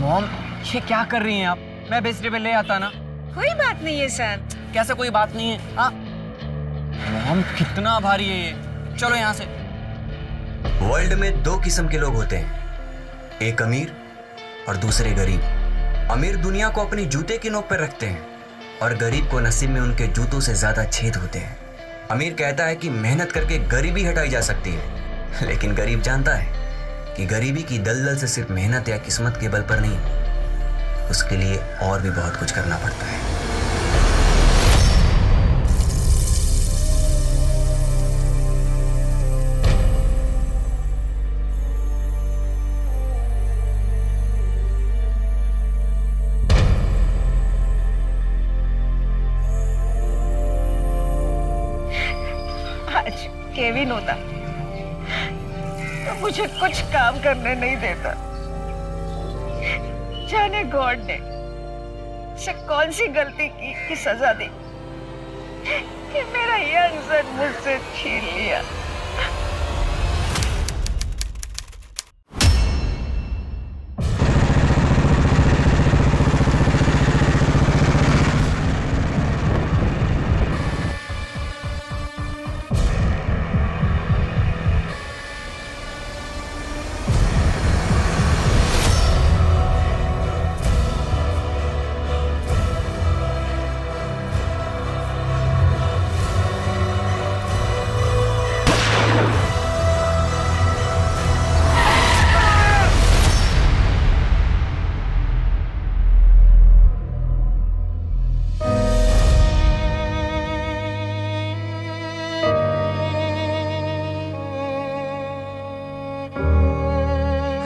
Mom, ये क्या कर रही हैं आप? मैं बिस्तर पे ले आता ना। कोई बात नहीं है सर। कैसे कोई बात नहीं है? हाँ मॉम, कितना भारी है ये। चलो यहाँ से। वर्ल्ड में दो किस्म के लोग होते हैं, एक अमीर और दूसरे गरीब। अमीर दुनिया को अपनी जूते की नोक पर रखते हैं और गरीब को नसीब में उनके जूतों से ज्यादा छेद होते हैं। अमीर कहता है कि मेहनत करके गरीबी हटाई जा सकती है, लेकिन गरीब जानता है कि गरीबी की दलदल से सिर्फ मेहनत या किस्मत के बल पर नहीं, उसके लिए और भी बहुत कुछ करना पड़ता है। आज केविन होता तो मुझे कुछ काम करने नहीं देता। जाने गॉड ने से कौन सी गलती की कि सजा दी कि मेरा यंग सन मुझसे छीन लिया।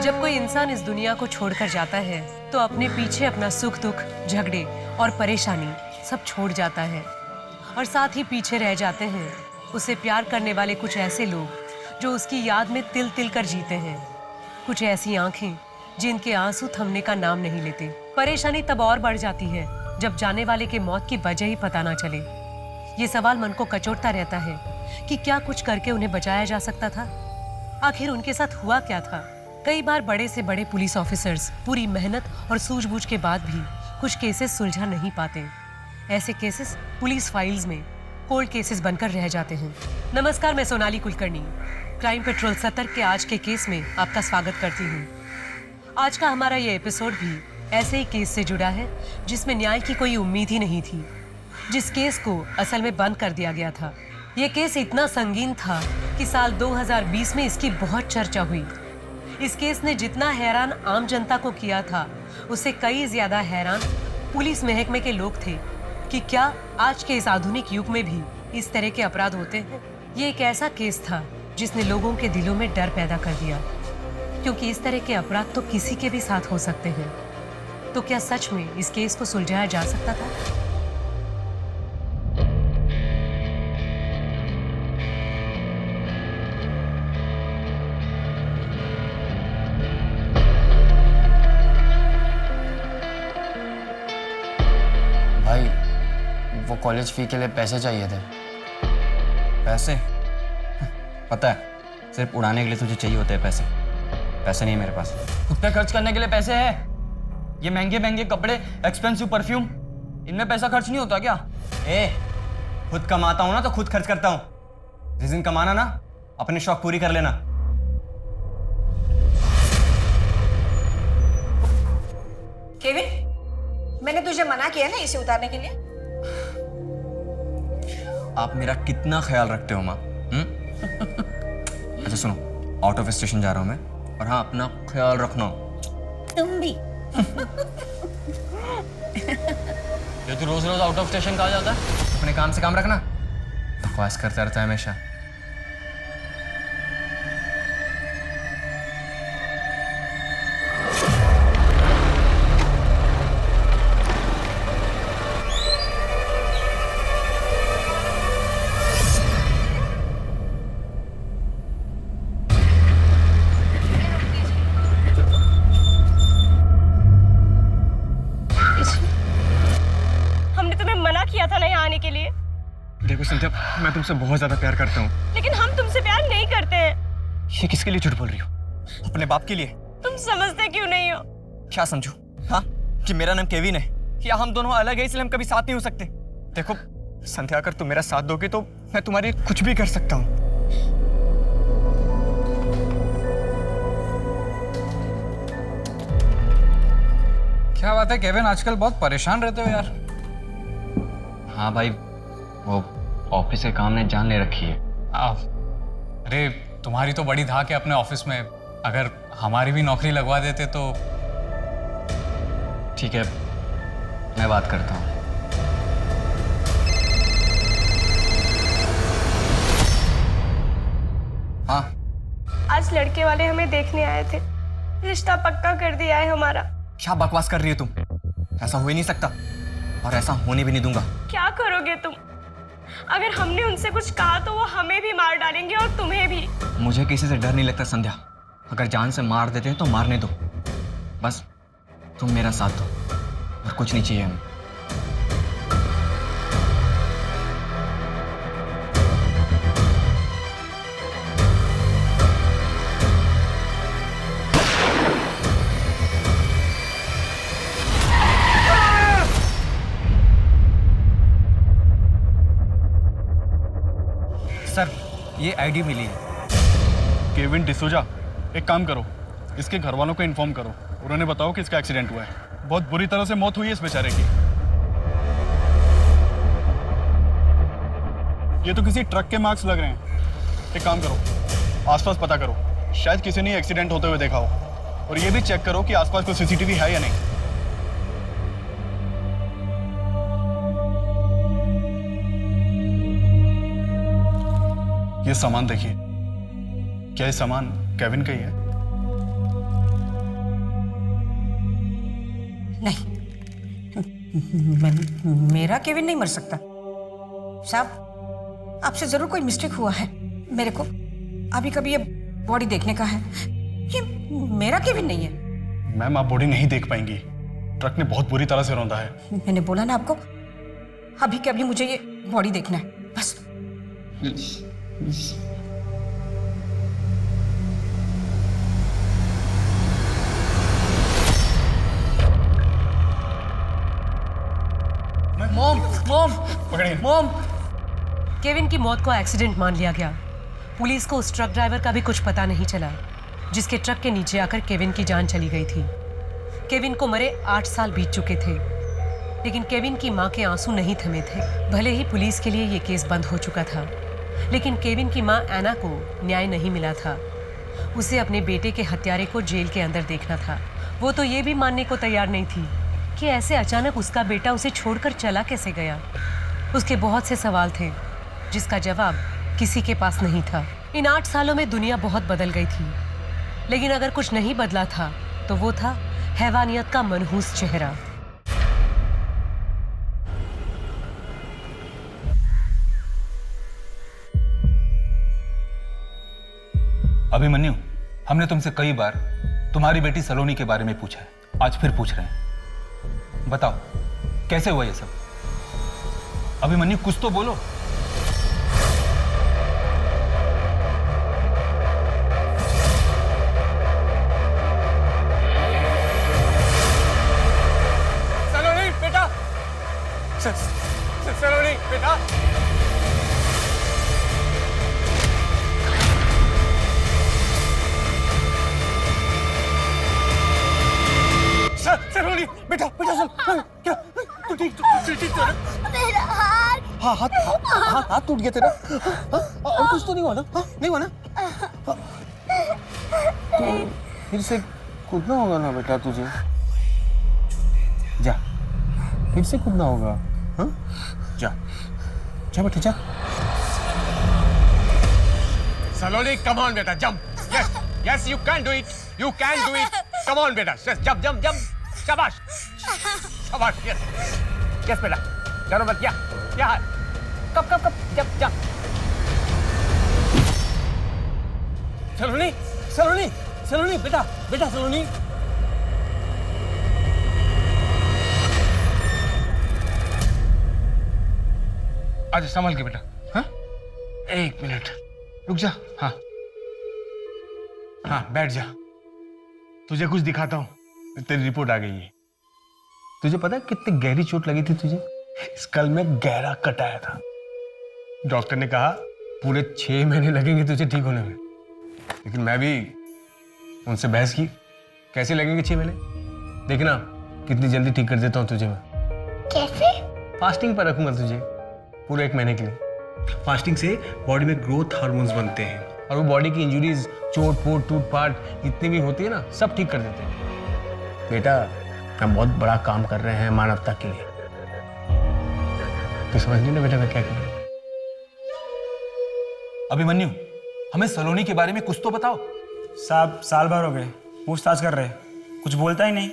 जब कोई इंसान इस दुनिया को छोड़कर जाता है तो अपने पीछे अपना सुख दुख, झगड़े और परेशानी सब छोड़ जाता है और साथ ही पीछे रह जाते हैं उसे प्यार करने वाले कुछ ऐसे लोग जो उसकी याद में तिल तिल कर जीते हैं। कुछ ऐसी आंखें जिनके आंसू थमने का नाम नहीं लेते। परेशानी तब और बढ़ जाती है जब जाने वाले के मौत की वजह ही पता ना चले। ये सवाल मन को कचोटता रहता है कि क्या कुछ करके उन्हें बचाया जा सकता था? आखिर उनके साथ हुआ क्या था? कई बार बड़े से बड़े पुलिस ऑफिसर्स पूरी मेहनत और सूझबूझ के बाद भी कुछ केसेस सुलझा नहीं पाते। ऐसे केसेस पुलिस फाइल्स में कोल्ड केसेस बनकर रह जाते हैं। नमस्कार, मैं सोनाली कुलकर्णी क्राइम पेट्रोल 70 के आज के केस में आपका स्वागत करती हूँ। आज का हमारा ये एपिसोड भी ऐसे ही केस से जुड़ा है जिसमें न्याय की कोई उम्मीद ही नहीं थी, जिस केस को असल में बंद कर दिया गया था। ये केस इतना संगीन था कि साल 2020 में इसकी बहुत चर्चा हुई। इस केस ने जितना हैरान आम जनता को किया था, उससे कई ज्यादा हैरान पुलिस महकमे के लोग थे कि क्या आज के इस आधुनिक युग में भी इस तरह के अपराध होते हैं। ये एक ऐसा केस था जिसने लोगों के दिलों में डर पैदा कर दिया, क्योंकि इस तरह के अपराध तो किसी के भी साथ हो सकते हैं। तो क्या सच में इस केस को सुलझाया जा सकता था? भाई, वो कॉलेज फी के लिए पैसे चाहिए थे। पैसे? पता है, सिर्फ उड़ाने के लिए तुझे चाहिए होते हैं पैसे। पैसे नहीं है मेरे पास। खुद पे खर्च करने के लिए पैसे है? ये महंगे महंगे कपड़े, एक्सपेंसिव परफ्यूम, इनमें पैसा खर्च नहीं होता क्या? खुद कमाता हूं ना तो खुद खर्च करता हूं। जिस दिन कमाना ना, अपने शौक पूरी कर लेना। केविन, मैंने तुझे मना किया ना इसे उतारने के लिए। आप मेरा कितना ख्याल रखते हो माँ? अच्छा सुनो, आउट ऑफ स्टेशन जा रहा हूं मैं, और हाँ, अपना ख्याल रखना। तुम भी। ये तू रोज रोज आउट ऑफ स्टेशन कहाँ जाता है? अपने काम से काम रखना। बकवास करता रहता है हमेशा। देखो सिंथिया, मैं तुमसे बहुत ज्यादा प्यार करता हूँ। लेकिन हम तुमसे प्यार नहीं करते हैं। ये किसके लिए झूठ बोल रही हो? अपने बाप के लिए। तुम समझते क्यों नहीं हो? क्या समझू? हाँ, कि मेरा नाम केविन है या हम दोनों अलग है इसलिए हम कभी साथ नहीं हो सकते? देखो संध्या, अगर तुम मेरा साथ दोगे तो मैं तुम्हारे लिए कुछ भी कर सकता हूँ। क्या बात है केविन, आजकल बहुत परेशान रहते हो यार। हाँ भाई, वो ऑफिस के काम ने जान ले रखी है। अरे तुम्हारी तो बड़ी धाक है अपने ऑफिस में, अगर हमारी भी नौकरी लगवा देते तो। ठीक है, मैं बात करता हूँ। हाँ, आज लड़के वाले हमें देखने आए थे, रिश्ता पक्का कर दिया है हमारा। क्या बकवास कर रही हो तुम? ऐसा हो ही नहीं सकता और ऐसा होने भी नहीं दूंगा। क्या करोगे तुम? अगर हमने उनसे कुछ कहा तो वो हमें भी मार डालेंगे और तुम्हें भी। मुझे किसी से डर नहीं लगता संध्या। अगर जान से मार देते हैं तो मारने दो, बस तुम मेरा साथ दो और कुछ नहीं चाहिए हमें। सर, ये आईडी मिली है। केविन डिसूजा, एक काम करो, इसके घर वालों को इन्फॉर्म करो, उन्होंने बताओ कि इसका एक्सीडेंट हुआ है। बहुत बुरी तरह से मौत हुई है इस बेचारे की। ये तो किसी ट्रक के मार्क्स लग रहे हैं। एक काम करो, आसपास पता करो, शायद किसी ने एक्सीडेंट होते हुए देखा हो। और ये भी चेक करो कि आसपास कोई सीसीटीवी है या नहीं। ये सामान देखिए, क्या ये सामान केविन का ही है? नहीं, मेरा केविन नहीं मर सकता साहब। आपसे जरूर कोई मिस्टेक हुआ है। मेरे को अभी कभी ये बॉडी देखने का है। ये मेरा केविन नहीं है। मैम, आप बॉडी नहीं देख पाएंगी, ट्रक ने बहुत बुरी तरह से रौंदा है। मैंने बोला ना आपको, अभी के अभी मुझे ये बॉडी देखना है बस। पकड़िए। केविन की मौत को एक्सीडेंट मान लिया गया। पुलिस को उस ट्रक ड्राइवर का भी कुछ पता नहीं चला जिसके ट्रक के नीचे आकर केविन की जान चली गई थी। केविन को मरे 8 साल बीत चुके थे, लेकिन केविन की मां के आंसू नहीं थमे थे। भले ही पुलिस के लिए ये केस बंद हो चुका था, लेकिन केविन की मां एना को न्याय नहीं मिला था। उसे अपने बेटे के हत्यारे को जेल के अंदर देखना था। वो तो ये भी मानने को तैयार नहीं थी कि ऐसे अचानक उसका बेटा उसे छोड़कर चला कैसे गया। उसके बहुत से सवाल थे जिसका जवाब किसी के पास नहीं था। इन 8 सालों में दुनिया बहुत बदल गई थी, लेकिन अगर कुछ नहीं बदला था तो वो था हैवानियत का मनहूस चेहरा। अभिमन्यु, हमने तुमसे कई बार तुम्हारी बेटी सलोनी के बारे में पूछा है, आज फिर पूछ रहे हैं। बताओ कैसे हुआ ये सब? अभिमन्यु, कुछ तो बोलो। सलोनी बेटा, सलोनी बेटा। सलोनी बेटा, बेटा सर, क्या तू ठीक तो ना? मेरा हाथ। हाँ, हाथ टूट गया तेरा। हाँ, और कुछ तो नहीं हुआ ना? हाँ, नहीं हुआ ना? तो फिर से कूदना होगा ना बेटा तुझे। जा, फिर से कूदना होगा। हाँ, जा जा बेटा, जा। Saloni, come on, beta, jump. Yes, yes, you can do it. You can do it. Come on, beta. Yes, jump, jump, jump. Shabash. Shabash. Yes. Yes, beta. डरो मत। क्या है? कब जब जब। सलोनी, सलोनी, सलोनी बेटा, बेटा सलोनी। आज संभल के बेटा। हाँ, 1 मिनट रुक जा। हाँ हाँ, बैठ जा, तुझे कुछ दिखाता हूँ। तेरी रिपोर्ट आ गई है। तुझे पता है कितनी गहरी चोट लगी थी तुझे? स्कल में गहरा कट आया था। डॉक्टर ने कहा पूरे 6 महीने लगेंगे तुझे ठीक होने में। लेकिन मैं भी उनसे बहस की, कैसे लगेंगे 6 महीने? देखना कितनी जल्दी ठीक कर देता हूँ तुझे मैं। कैसे? फास्टिंग पर रखूंगा तुझे पूरे 1 महीने के लिए। फास्टिंग से बॉडी में ग्रोथ हार्मोन्स बनते हैं और वो बॉडी की इंजुरीज, चोट पोट टूट पाट जितनी भी होती है ना, सब ठीक कर देते हैं। बेटा हम बहुत बड़ा काम कर रहे हैं मानवता के लिए। तो समझ नहीं ना बेटा मैं क्या कर रहा हूँ। अभिमन्यु, हमें सलोनी के बारे में कुछ तो बताओ। साहब साल भर हो गए पूछताछ कर रहे, कुछ बोलता ही नहीं।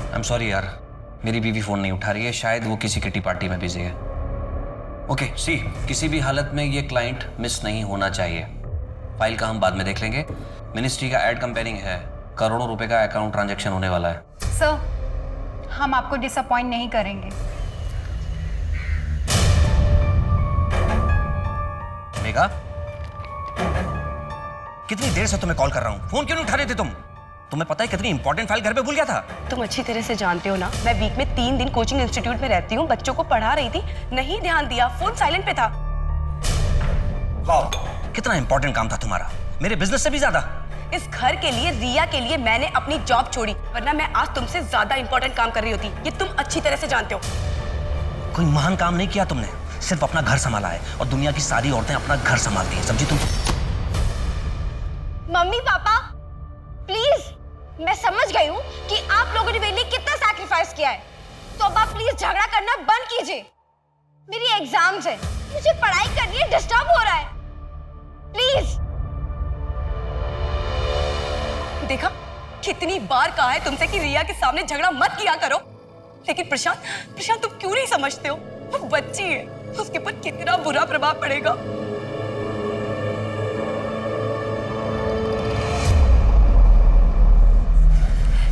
आई एम सॉरी यार, मेरी बीवी फोन नहीं उठा रही है, शायद वो किसी किटी पार्टी में बिजी है। ओके सी, किसी भी हालत में ये क्लाइंट मिस नहीं होना चाहिए। फाइल का हम बाद में देख लेंगे। मिनिस्ट्री का एड कंपेयरिंग है, करोड़ों रुपए का अकाउंट ट्रांजैक्शन होने वाला है। सर हम आपको डिसअपॉइंट नहीं करेंगे। मेघा, कितनी देर से तुम्हें कॉल कर रहा हूं, फोन क्यों नहीं उठा रहे थे तुम? तुम्हें पता है कितनी इंपॉर्टेंट फाइल घर पे भूल गया था। तुम अच्छी तरह से जानते हो ना, मैं वीक में 3 दिन कोचिंग इंस्टीट्यूट में रहती हूँ, बच्चों को पढ़ा रही थी, नहीं ध्यान दिया, फोन साइलेंट पे था। वाह, कितना इंपॉर्टेंट काम था तुम्हारा, मेरे बिजनेस से भी ज्यादा। इस घर के लिए, रिया के लिए मैंने अपनी जॉब छोड़ी, वरना मैं आज तुमसे ज्यादा इंपॉर्टेंट काम कर रही होती। ये तुम अच्छी तरह से जानते हो। कोई महान काम नहीं किया तुमने, सिर्फ अपना घर संभाला है, और दुनिया की सारी औरतें अपना घर संभालती हैं, समझी तुम? मम्मी पापा प्लीज, मैं समझ गई हूँ कि आप लोगों ने मेरे लिए कितना सैक्रिफाइस किया है, तो अब आप प्लीज झगड़ा करना बंद कीजिए। मेरी एग्जाम्स है, मुझे पढ़ाई करनी है, डिस्टर्ब हो रहा है, प्लीज। देखा, कितनी बार कहा है तुमसे कि रिया के सामने झगड़ा मत किया करो, लेकिन प्रशांत तुम क्यों नहीं समझते हो? वो बच्ची है, उसके ऊपर कितना बुरा प्रभाव पड़ेगा।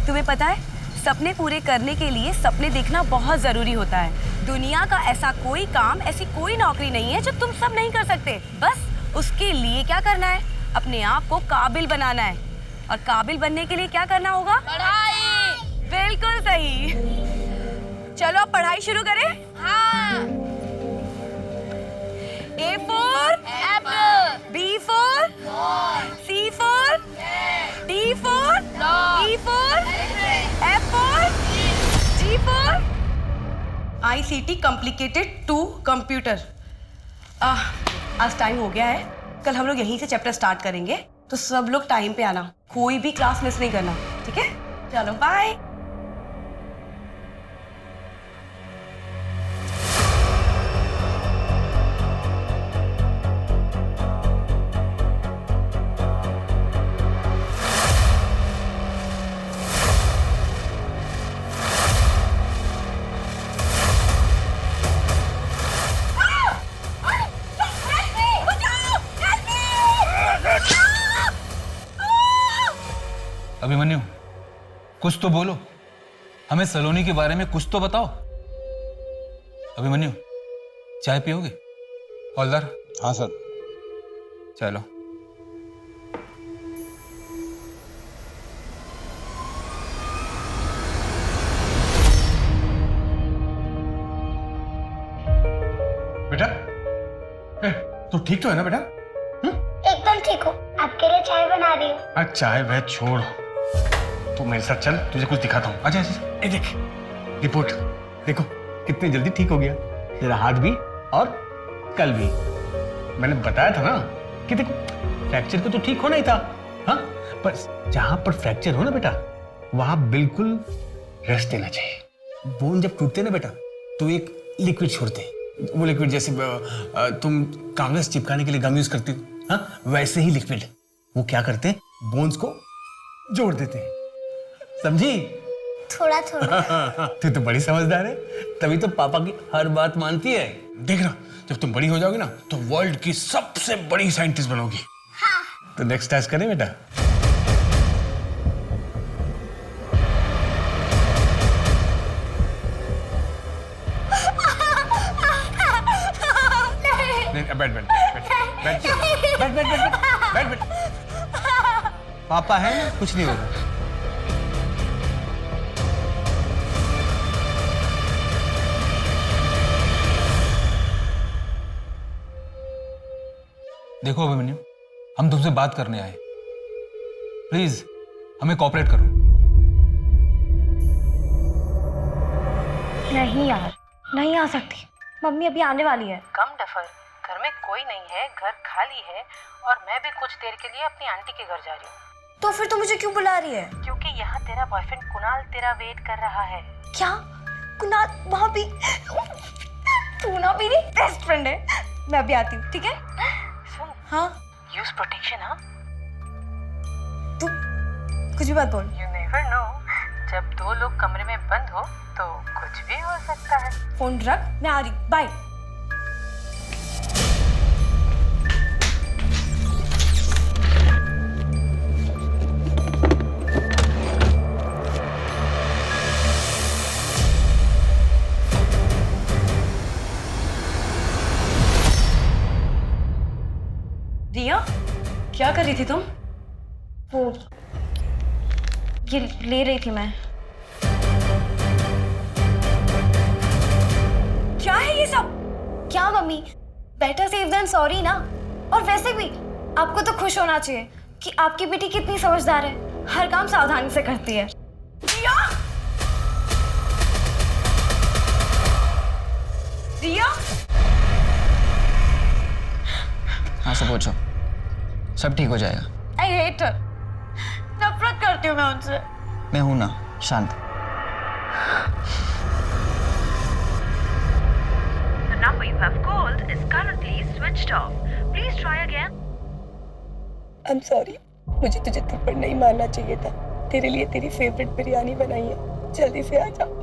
तुम्हें पता है, सपने पूरे करने के लिए सपने देखना बहुत जरूरी होता है। दुनिया का ऐसा कोई काम, ऐसी कोई नौकरी नहीं है जो तुम सब नहीं कर सकते। बस उसके लिए क्या करना है, अपने आप को काबिल बनाना है। और काबिल बनने के लिए क्या करना होगा? पढ़ाई। बिल्कुल सही। चलो अब पढ़ाई शुरू करें। हाँ। A for apple, B for ball, C for cat, D for dog, E for F for G for ICT complicated to computer। आज टाइम हो गया है, कल हम लोग यहीं से चैप्टर स्टार्ट करेंगे, तो सब लोग टाइम पे आना, कोई भी क्लास मिस नहीं करना, ठीक है? चलो बाय। अभिमन्यु, कुछ तो बोलो, हमें सलोनी के बारे में कुछ तो बताओ। अभिमन्यु, चाय पियोगे? हवलदार। हाँ सर। चलो। बेटा, तू ठीक तो है ना बेटा? एकदम ठीक हो, आपके लिए चाय बना रही हूँ। अच्छा चाय वह छोड़, तू मेरे साथ चल, तुझे कुछ दिखाता हूँ। अच्छा ये देख रिपोर्ट, देखो कितनी जल्दी ठीक हो गया तेरा हाथ भी और कल भी। मैंने बताया था ना कि देखो फ्रैक्चर को तो ठीक होना ही था, हाँ, पर जहां पर फ्रैक्चर हो ना बेटा, वहां बिल्कुल रेस्ट देना चाहिए। बोन जब टूटते ना बेटा, तो एक लिक्विड छोड़ते, वो लिक्विड जैसे तुम कागज चिपकाने के लिए गम यूज करती हो, हाँ वैसे ही लिक्विड। वो क्या करते हैं, बोन्स को जोड़ देते हैं, समझी? थोड़ा थोड़ा। तू तो बड़ी समझदार है, तभी तो पापा की हर बात मानती है। देखना जब तुम बड़ी हो जाओगी ना तो वर्ल्ड की सबसे बड़ी साइंटिस्ट बनोगी। हाँ। तो नेक्स्ट टास्क करें बेटा? बैठ बैठ बैठ बैठ बैठ बैठ बैठ बैठ। पापा है ना, कुछ नहीं होगा। देखो अभिमन्यु, हम तुमसे बात करने आए, प्लीज हमें कोऑपरेट करो। नहीं यार, नहीं आ सकती, मम्मी अभी आने वाली है। कम डफर, घर में कोई नहीं है, घर खाली है और मैं भी कुछ देर के लिए अपनी आंटी के घर जा रही हूँ। तो फिर तू मुझे क्यों बुला रही है? क्योंकि यहाँ तेरा बॉयफ्रेंड कुणाल तेरा वेट कर रहा है। क्या? कुणाल वहाँ भी? तू ना मेरी बेस्ट फ्रेंड है। मैं अभी आती हूँ, ठीक है? सुन, हाँ? Use protection. हाँ, तू कुछ भी बात बोल। यू नेवर नो, जब दो लोग कमरे में बंद हो तो कुछ भी हो सकता है। फोन रख, मैं आ रही, बाय। रिया, क्या कर रही थी तुम? वो ये ले रही थी मैं। क्या है ये सब? क्या mummy, better safe than sorry ना। और वैसे भी आपको तो खुश होना चाहिए कि आपकी बेटी कितनी समझदार है, हर काम सावधानी से करती है। रिया, रिया, हाँ सब पूछो, सब ठीक हो जाएगा। आई हेट हर, नफरत करती हूँ मैं उनसे। मैं हूं ना, शांत। The number you have called is currently switched off. Please try again. I'm sorry, मुझे तुझे थप्पड़ नहीं मारना चाहिए था। तेरे लिए तेरी फेवरेट बिरयानी बनाई है, जल्दी से आ जा।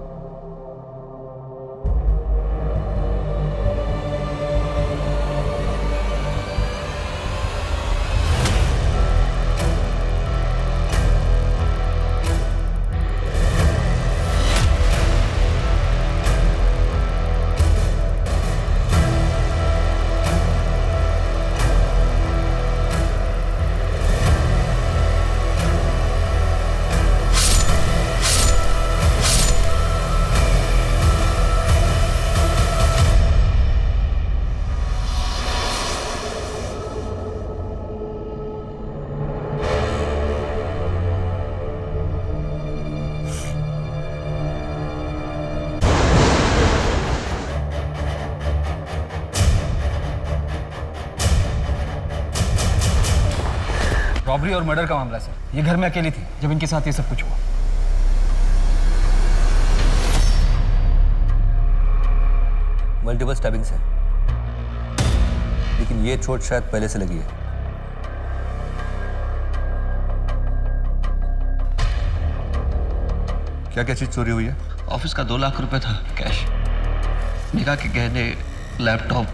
रॉबरी और मर्डर का मामला सर। ये घर में अकेली थी जब इनके साथ ये सब कुछ हुआ। मल्टीपल स्टैबिंग्स है, लेकिन ये चोट शायद पहले से लगी है। क्या क्या चीज चोरी हुई है? ऑफिस का 2 लाख रुपए था कैश, मेघा के गहने, लैपटॉप,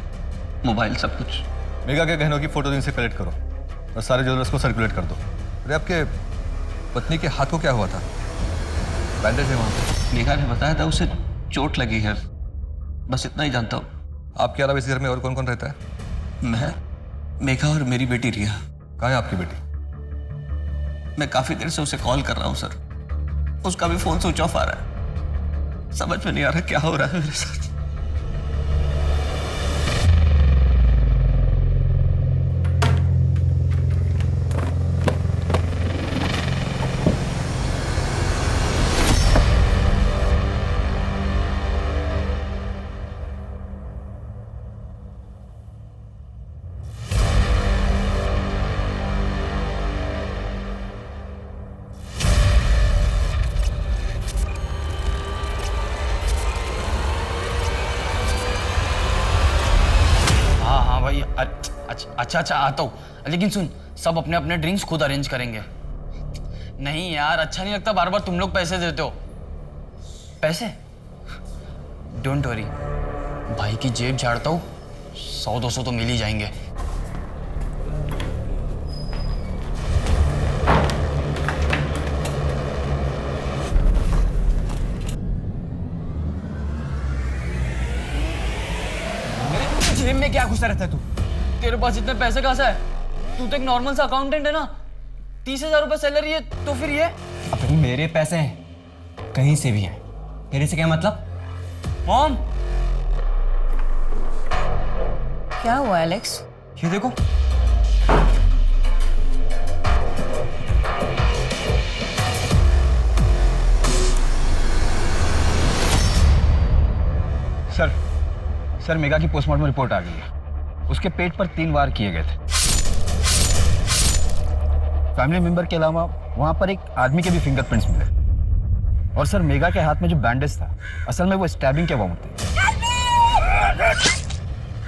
मोबाइल, सब कुछ। मेघा के गहनों की फोटो इनसे कलेक्ट करो और सारे ज्वेलर्स को सर्कुलेट कर दो। अरे आपके पत्नी के हाथ को क्या हुआ था? बैंडेज है वहाँ पे। मेघा ने बताया था उसे चोट लगी है, बस इतना ही जानता हूँ। आपके अलावा इस घर में और कौन कौन रहता है? मैं, मेघा और मेरी बेटी रिया। कहाँ है आपकी बेटी? मैं काफी देर से उसे कॉल कर रहा हूँ सर, उसका भी फोन स्विच ऑफ आ रहा है। समझ में नहीं आ रहा क्या हो रहा है मेरे साथ। भाई अच्छा अच्छा आता हूँ, लेकिन सुन, सब अपने अपने ड्रिंक्स खुद अरेंज करेंगे। नहीं यार, अच्छा नहीं लगता बार बार तुम लोग पैसे देते हो। पैसे डोंट वरी, भाई की जेब झाड़ता हूँ, 100-200 तो मिल ही जाएंगे। जेब में क्या घुसा रहता है तू? तेरे पास इतने पैसे कहाँ से है? तू तो एक नॉर्मल सा अकाउंटेंट है ना। 30,000 रुपए सैलरी है तो फिर ये? अब मेरे पैसे हैं, कहीं से भी हैं। तेरे से क्या मतलब? मॉम, क्या हुआ एलेक्स? ये देखो। सर मेगा की पोस्टमार्टम रिपोर्ट आ गई है। उसके पेट पर 3 वार किए गए थे। फैमिली मेंबर के अलावा वहां पर एक आदमी के भी फिंगरप्रिंट्स मिले। और सर मेगा के हाथ में जो बैंडेज था, असल में वो स्टैबिंग के वाउंड थे।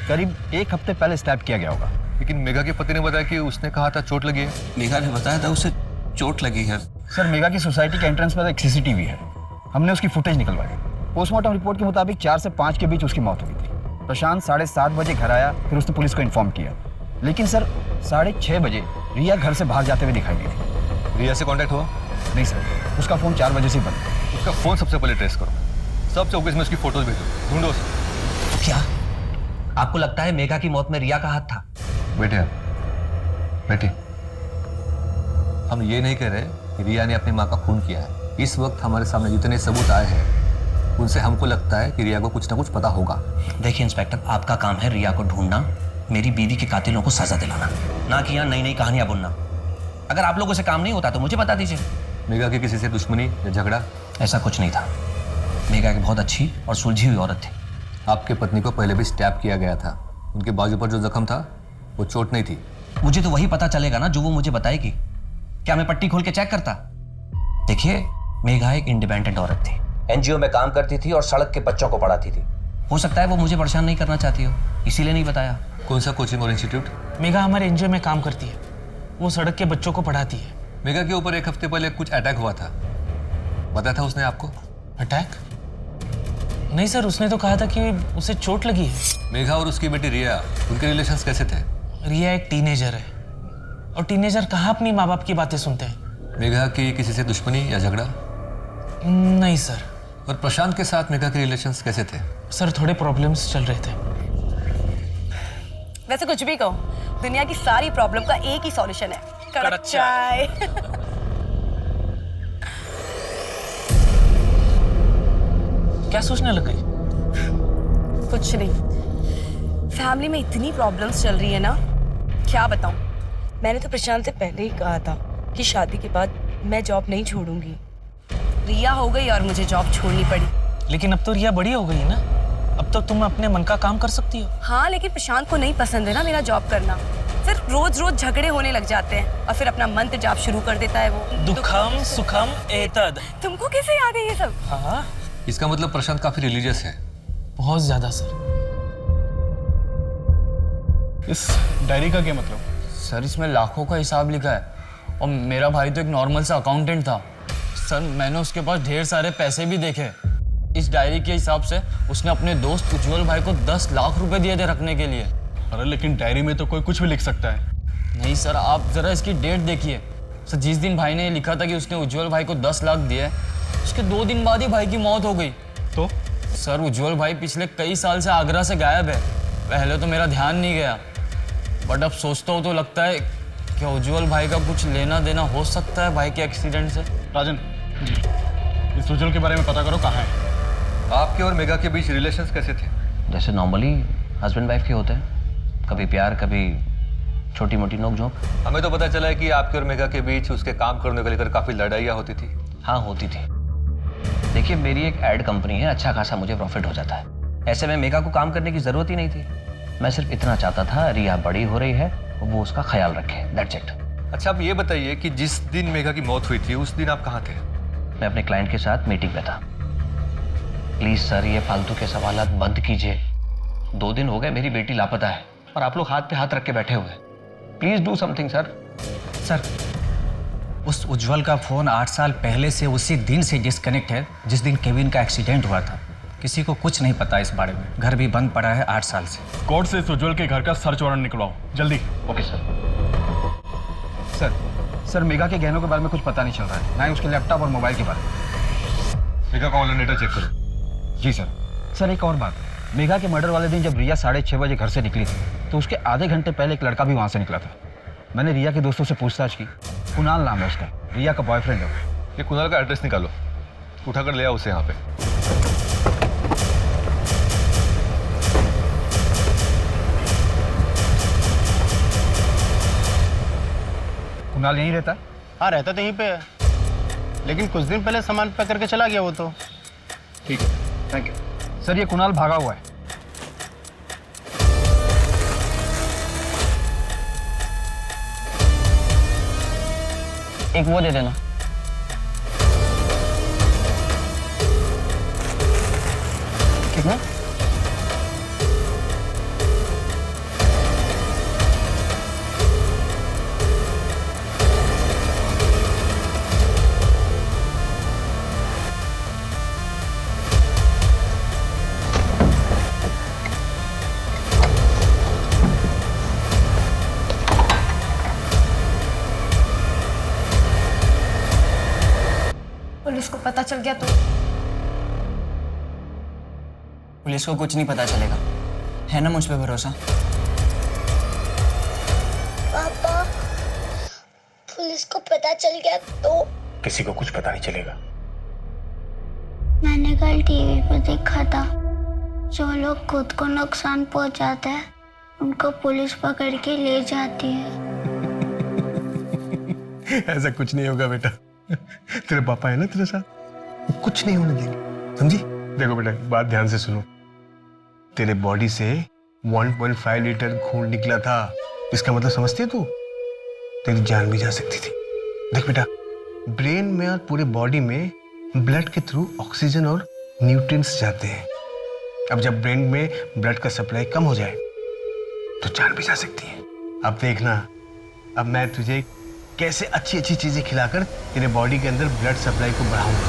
करीब 1 हफ्ते पहले स्टैब किया गया होगा। लेकिन मेगा के पति ने बताया कि उसने कहा था चोट लगी है। मेगा ने बताया था उसे चोट लगी है। सर मेगा की सोसाइटी के एंट्रेंस पर एक सीसीटीवी है, हमने उसकी फुटेज निकलवाई। पोस्टमार्टम रिपोर्ट के मुताबिक 4 से 5 के बीच उसकी मौत हुई थी। प्रशांत 7:30 बजे घर आया, फिर उसने पुलिस को इन्फॉर्म किया। लेकिन सर 6:30 बजे रिया घर से बाहर जाते हुए दिखाई दी थी। रिया से कांटेक्ट हुआ? नहीं सर, उसका फोन 4 बजे से ही बंद है। उसका फोन सबसे पहले ट्रेस करो, सब चौकीस में उसकी फोटोज भेजो, ढूंढो उसे। क्या आपको लगता है मेगा की मौत में रिया का हाथ था? बेटे, हम ये नहीं कह रहे कि रिया ने अपनी माँ का खून किया है। इस वक्त हमारे सामने जितने सबूत आए हैं उनसे हमको लगता है कि रिया को कुछ ना कुछ पता होगा। देखिए इंस्पेक्टर, आपका काम है रिया को ढूंढना, मेरी बीवी के कातिलों को सजा दिलाना, ना कि यहाँ नई नई कहानियां बुनना। अगर आप लोगों से काम नहीं होता तो मुझे बता दीजिए। मेगा की किसी से दुश्मनी या झगड़ा? ऐसा कुछ नहीं था। मेगा एक बहुत अच्छी और सुलझी हुई औरत थी। आपके पत्नी को पहले भी स्टैब किया गया था। उनके बाजू पर जो जख्म था वो चोट नहीं थी। मुझे तो वही पता चलेगा ना जो वो मुझे बताएगी। क्या मैं पट्टी खोल के चेक करता? देखिए, मेघा एक इंडिपेंडेंट औरत थी, एनजीओ में काम करती थी और सड़क के बच्चों को पढ़ाती थी। हो सकता है वो मुझे परेशान नहीं करना चाहती हो, इसीलिए नहीं बताया। कौन सा कोचिंग और इंस्टीट्यूट? मेगा हमारे एनजीओ में काम करती है, वो सड़क के बच्चों को पढ़ाती है। मेगा के ऊपर 1 हफ्ते पहले कुछ अटैक हुआ था, बताया था उसने आपको? अटैक? नहीं सर, उसने तो कहा था कि उसे चोट लगी है। मेघा और उसकी बेटी रिया, उनके रिलेशंस कैसे थे? रिया एक टीनेजर है और टीनेजर कहाँ अपनी माँ बाप की बातें सुनते हैं। मेघा की किसी से दुश्मनी या झगड़ा? नहीं सर। और प्रशांत के साथ मेघा के रिलेशंस कैसे थे? सर थोड़े प्रॉब्लम्स चल रहे थे। वैसे कुछ भी कहो, दुनिया की सारी प्रॉब्लम का एक ही सॉल्यूशन है, कड़क चाय। क्या सोचने लग गई? कुछ नहीं, फैमिली में इतनी प्रॉब्लम्स चल रही है ना, क्या बताऊं। मैंने तो प्रशांत से पहले ही कहा था कि शादी के बाद मैं जॉब नहीं छोड़ूंगी। रिया हो गई और मुझे जॉब छोड़नी पड़ी। लेकिन अब तो रिया बड़ी हो गई है ना, अब तो तुम अपने मन का काम कर सकती हो। हाँ, लेकिन प्रशांत को नहीं पसंद है ना मेरा जॉब करना। फिर रोज रोज झगड़े होने लग जाते हैं और फिर अपना मंत्र जाप शुरू कर देता है वो। दुखम सुखम एतद। तुमको कैसे याद है ये सब? हाँ, इसका मतलब प्रशांत काफी रिलीजियस है। बहुत ज्यादा सर। इस डायरी का क्या मतलब? सर इसमें लाखों का हिसाब लिखा है और मेरा भाई तो एक नॉर्मल सा अकाउंटेंट था। सर मैंने उसके पास ढेर सारे पैसे भी देखे। इस डायरी के हिसाब से उसने अपने दोस्त उज्जवल भाई को 10 लाख रुपए दिए थे रखने के लिए। अरे लेकिन डायरी में तो कोई कुछ भी लिख सकता है। नहीं सर, आप जरा इसकी डेट देखिए। सर जिस दिन भाई ने लिखा था कि उसने उज्जवल भाई को 10 लाख दिए, उसके 2 दिन बाद ही भाई की मौत हो गई। तो सर उज्जवल भाई पिछले कई साल से आगरा से गायब है। पहले तो मेरा ध्यान नहीं गया, बट अब सोचता हूँ तो लगता है क्या उज्जवल भाई का कुछ लेना देना हो सकता है भाई के एक्सीडेंट से। राजन जी, इस उज्जवल के बारे में पता करो, कहाँ है। आपके और मेघा के बीच रिलेशंस कैसे थे? जैसे नॉर्मली हस्बैंड वाइफ के होते हैं, कभी प्यार कभी छोटी मोटी नोक-झोंक। हमें तो पता चला है कि आपके और मेघा के बीच उसके काम करने को लेकर काफी लड़ाइयाँ होती थी। हाँ होती थी। देखिए मेरी एक एड कंपनी है, अच्छा खासा मुझे प्रॉफिट हो जाता है। ऐसे में मेघा को काम करने की जरूरत ही नहीं थी। मैं सिर्फ इतना चाहता था रिया बड़ी हो रही है, वो उसका ख्याल रखे, दैट्स इट। अच्छा आप ये बताइए कि जिस दिन मेघा की मौत हुई थी उस दिन आप कहाँ थे? मैं अपने क्लाइंट के साथ मीटिंग में था। प्लीज सर ये फालतू के सवालात बंद कीजिए। 2 दिन हो गए मेरी बेटी लापता है। और आप लोग हाथ पे हाथ रख के बैठे हुए हैं। Please do something sir. Sir, उस उज्जवल का फोन 8 साल पहले से उसी दिन से डिस्कनेक्ट है जिस दिन केविन का एक्सीडेंट हुआ था। किसी को कुछ नहीं पता इस बारे में। घर भी बंद पड़ा है 8 साल से। कोर्ट से इस उज्जवल के घर का सर्च वारंट निकलवाओ जल्दी। Okay sir. सर मेघा के गहनों के बारे में कुछ पता नहीं चल रहा है, ना ही उसके लैपटॉप और मोबाइल के बारे में। मेघा का ऑनलाइन डेटा चेक करो। जी सर, एक और बात, मेघा के मर्डर वाले दिन जब रिया 6:30 बजे घर से निकली थी तो उसके आधे घंटे पहले एक लड़का भी वहाँ से निकला था। मैंने रिया के दोस्तों से पूछताछ की, कुणाल नाम है उसका, रिया का बॉयफ्रेंड है। ये कुणाल का एड्रेस निकालो, उठाकर ले आओ उसे यहाँ पे। कुणाल यहीं रहता? हाँ रहता तो यहीं पे है, लेकिन कुछ दिन पहले सामान पैक करके चला गया वो तो। ठीक है, थैंक यू। सर ये कुणाल भागा हुआ है। एक वो दे देना। कितना? पुलिस को पता चल गया तो? पुलिस को कुछ नहीं पता चलेगा, है ना मुझ पे भरोसा? पापा, पुलिस को पता चल गया तो? किसी को कुछ पता नहीं चलेगा। मैंने कल टीवी पर देखा था, जो लोग खुद को नुकसान पहुंचाते हैं उनको पुलिस पकड़ के ले जाती है। ऐसा कुछ नहीं होगा बेटा, तेरे पापा है ना तेरे साथ, वो कुछ नहीं होने देंगे, समझी? देखो बेटा, बात ध्यान से सुनो। तेरे बॉडी से 1.5 लीटर खून निकला था, इसका मतलब समझती है तू? तेरी जान भी जा सकती थी। देख बेटा, ब्रेन में और पूरे बॉडी में ब्लड के थ्रू ऑक्सीजन और न्यूट्रिएंट्स जाते हैं। अब जब ब्रेन में ब्लड का सप्लाई कम हो जाए तो जान भी जा सकती है। अब देखना, अब मैं तुझे कैसे अच्छी अच्छी चीजें खिलाकर तेरे बॉडी के अंदर ब्लड सप्लाई को बढ़ाऊंगा।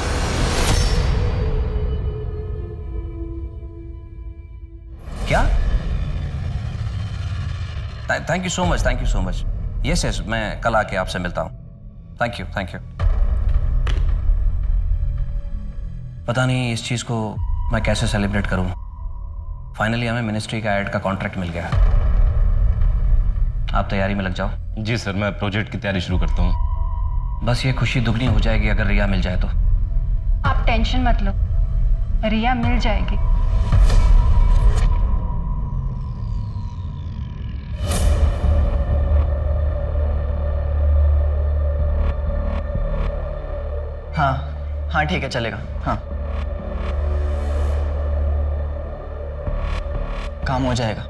क्या? Thank you so much, thank you so much. Yes, मैं कल आके आपसे मिलता हूँ। Thank you, thank you. पता नहीं इस चीज को मैं कैसे सेलिब्रेट करूँ। फाइनली हमें मिनिस्ट्री का एड का कॉन्ट्रैक्ट मिल गया। आप तैयारी में लग जाओ। जी सर, मैं प्रोजेक्ट की तैयारी शुरू करता हूँ। बस ये खुशी दुगनी हो जाएगी अगर रिया मिल जाए तो। आप टेंशन मत लो, रिया मिल जाएगी। हाँ ठीक है, चलेगा। हाँ, काम हो जाएगा।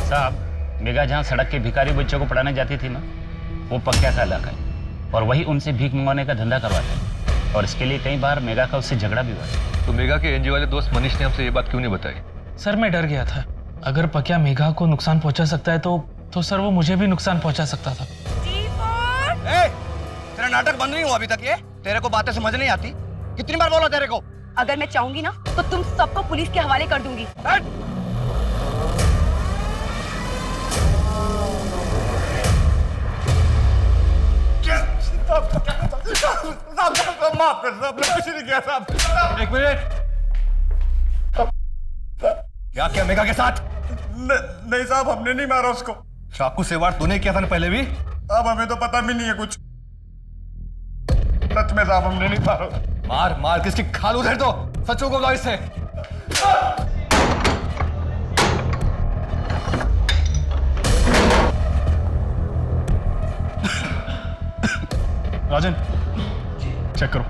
साहब, मेघा जहाँ सड़क के भिखारी बच्चों को पढ़ाने जाती थी ना, वो पक्का का इलाका है और वही उनसे भीख मंगवाने का धंधा करवाता है और इसके लिए कई बार मेघा का उससे झगड़ा भी हुआ है। तो मेघा के एनजीओ वाले दोस्त मनीष ने हमसे ये बात क्यों नहीं बताई? सर मैं डर गया था, अगर पक्या मेघा को नुकसान पहुंचा सकता है तो सर वो मुझे भी नुकसान पहुंचा सकता था। तेरा नाटक बंद नहीं हुआ अभी तक? ये तेरे को बातें समझ नहीं आती? कितनी बार बोला तेरे को? अगर मैं चाहूंगी ना तो तुम सबको पुलिस के हवाले कर दूंगी। माफ कर साहब, कुछ नहीं किया साहब। एक मिनट, क्या क्या मेघा के साथ? नहीं साहब, हमने नहीं मारा उसको। चाकू से वार तूने किया था ना पहले भी? अब हमें तो पता भी नहीं है कुछ। सच में साहब, हमने नहीं मारा। मार मार किसकी खाल उधर दो, सचों को गाइस से। राजन, चेक करो।